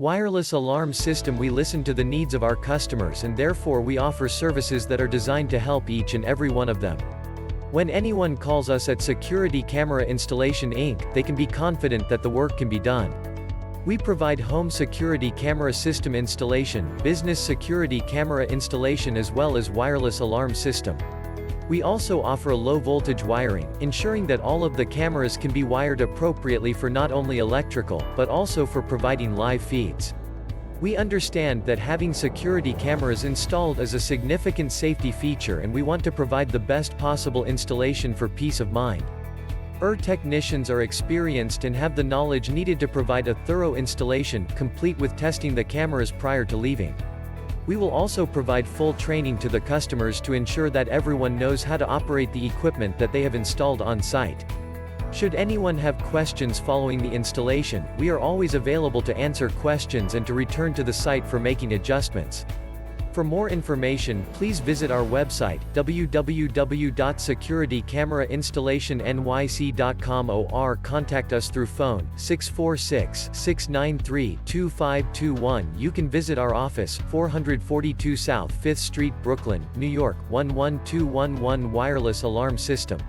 Wireless alarm system. We listen to the needs of our customers and therefore we offer services that are designed to help each and every one of them. When anyone calls us at Security Camera Installation Inc., they can be confident that the work can be done. We provide home security camera system installation, business security camera installation as well as wireless alarm system. We also offer low-voltage wiring, ensuring that all of the cameras can be wired appropriately for not only electrical, but also for providing live feeds. We understand that having security cameras installed is a significant safety feature and we want to provide the best possible installation for peace of mind. Our technicians are experienced and have the knowledge needed to provide a thorough installation, complete with testing the cameras prior to leaving. We will also provide full training to the customers to ensure that everyone knows how to operate the equipment that they have installed on site. Should anyone have questions following the installation, we are always available to answer questions and to return to the site for making adjustments. For more information, please visit our website, www.securitycamerainstallationnyc.com or contact us through phone, 646-693-2521. You can visit our office, 442 South 5th Street, Brooklyn, New York, 11211. Wireless alarm system.